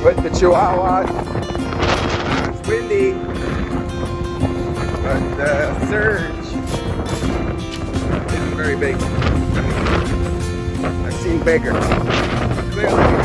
with the Chihuahua. It's windy, but the surge isn't very big. I've seen bigger. Clearly.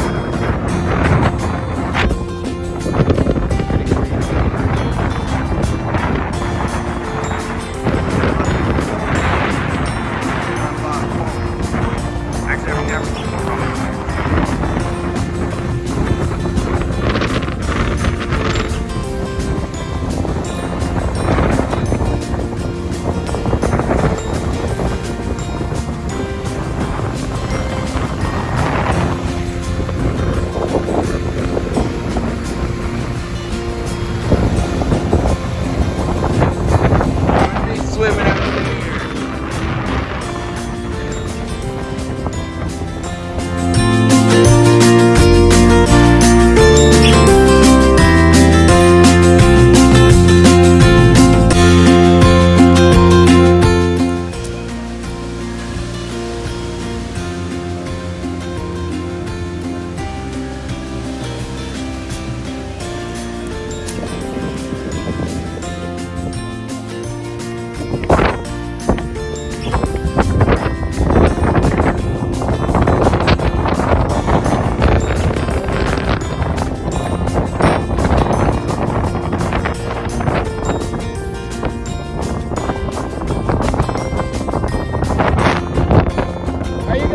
Swimming out in the air.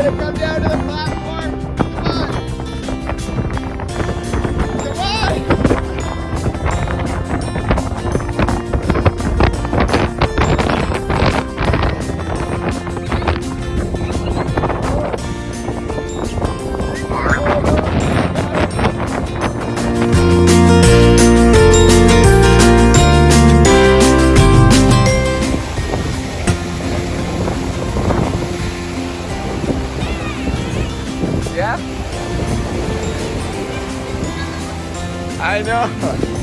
Come down to the platform. Come on. Come on. Yeah? I know.